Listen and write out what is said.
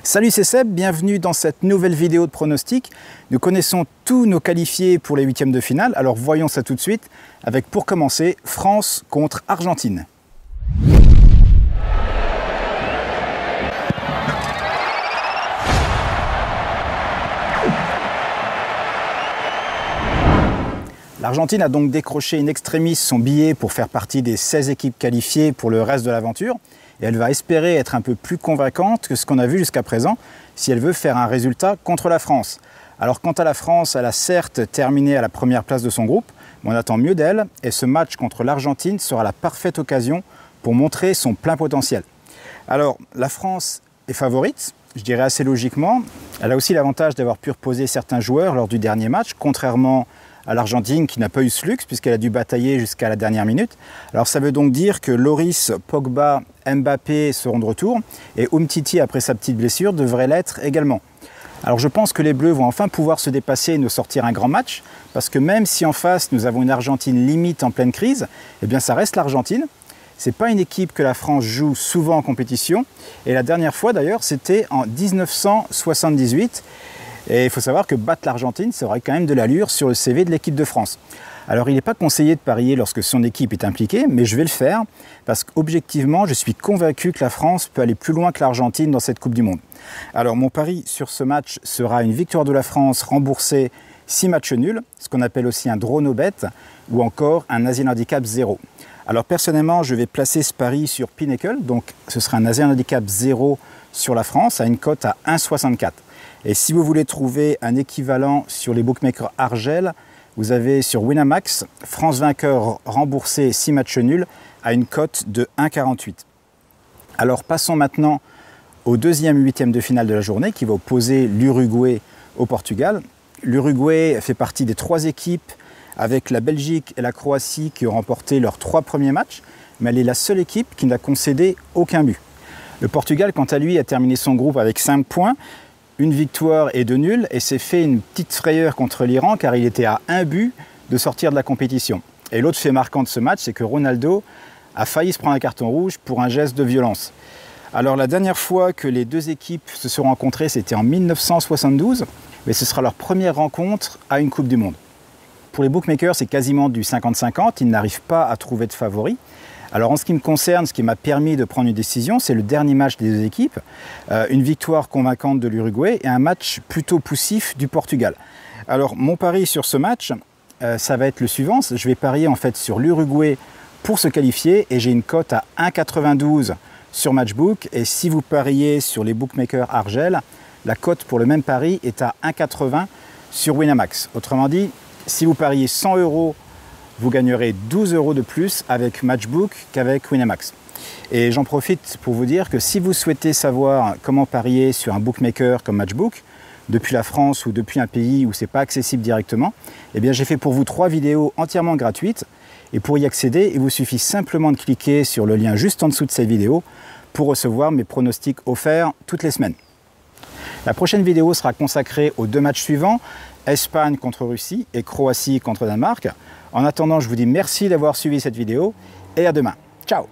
Salut, c'est Seb, bienvenue dans cette nouvelle vidéo de pronostic. Nous connaissons tous nos qualifiés pour les huitièmes de finale, alors voyons ça tout de suite avec, pour commencer, France contre Argentine. L'Argentine a donc décroché in extremis son billet pour faire partie des 16 équipes qualifiées pour le reste de l'aventure. Et elle va espérer être un peu plus convaincante que ce qu'on a vu jusqu'à présent si elle veut faire un résultat contre la France. Alors quant à la France, elle a certes terminé à la première place de son groupe, mais on attend mieux d'elle et ce match contre l'Argentine sera la parfaite occasion pour montrer son plein potentiel. Alors la France est favorite, je dirais assez logiquement. Elle a aussi l'avantage d'avoir pu reposer certains joueurs lors du dernier match, contrairement à l'Argentine qui n'a pas eu ce luxe puisqu'elle a dû batailler jusqu'à la dernière minute. Alors ça veut donc dire que Lloris, Pogba, Mbappé seront de retour et Umtiti après sa petite blessure devrait l'être également. Alors je pense que les Bleus vont enfin pouvoir se dépasser et nous sortir un grand match parce que même si en face nous avons une Argentine limite en pleine crise, eh bien ça reste l'Argentine. C'est pas une équipe que la France joue souvent en compétition et la dernière fois d'ailleurs c'était en 1978. Et il faut savoir que battre l'Argentine, ça aurait quand même de l'allure sur le CV de l'équipe de France. Alors il n'est pas conseillé de parier lorsque son équipe est impliquée, mais je vais le faire parce qu'objectivement, je suis convaincu que la France peut aller plus loin que l'Argentine dans cette Coupe du Monde. Alors mon pari sur ce match sera une victoire de la France remboursée 6 matchs nuls, ce qu'on appelle aussi un draw no bet, ou encore un Asian Handicap 0. Alors personnellement, je vais placer ce pari sur Pinnacle, donc ce sera un Asian Handicap 0 sur la France à une cote à 1,64. Et si vous voulez trouver un équivalent sur les bookmakers Argel, vous avez sur Winamax, France vainqueur remboursé 6 matchs nuls à une cote de 1,48. Alors passons maintenant au deuxième huitième de finale de la journée qui va opposer l'Uruguay au Portugal. L'Uruguay fait partie des 3 équipes avec la Belgique et la Croatie qui ont remporté leurs 3 premiers matchs, mais elle est la seule équipe qui n'a concédé aucun but. Le Portugal, quant à lui, a terminé son groupe avec 5 points, une victoire et 2 nuls, et s'est fait une petite frayeur contre l'Iran car il était à 1 but de sortir de la compétition. Et l'autre fait marquant de ce match, c'est que Ronaldo a failli se prendre un carton rouge pour un geste de violence. Alors la dernière fois que les deux équipes se sont rencontrées, c'était en 1972, mais ce sera leur première rencontre à une Coupe du Monde. Pour les bookmakers, c'est quasiment du 50-50, ils n'arrivent pas à trouver de favoris. Alors en ce qui me concerne, ce qui m'a permis de prendre une décision, c'est le dernier match des deux équipes, une victoire convaincante de l'Uruguay et un match plutôt poussif du Portugal. Alors mon pari sur ce match, ça va être le suivant, je vais parier en fait sur l'Uruguay pour se qualifier et j'ai une cote à 1,92 sur Matchbook et si vous pariez sur les bookmakers Argel, la cote pour le même pari est à 1,80 sur Winamax. Autrement dit, si vous pariez 100 €, vous gagnerez 12 € de plus avec Matchbook qu'avec Winamax. Et j'en profite pour vous dire que si vous souhaitez savoir comment parier sur un bookmaker comme Matchbook, depuis la France ou depuis un pays où ce n'est pas accessible directement, eh bien j'ai fait pour vous 3 vidéos entièrement gratuites. Et pour y accéder, il vous suffit simplement de cliquer sur le lien juste en dessous de cette vidéo pour recevoir mes pronostics offerts toutes les semaines. La prochaine vidéo sera consacrée aux 2 matchs suivants, Espagne contre Russie et Croatie contre Danemark. En attendant, je vous dis merci d'avoir suivi cette vidéo et à demain. Ciao!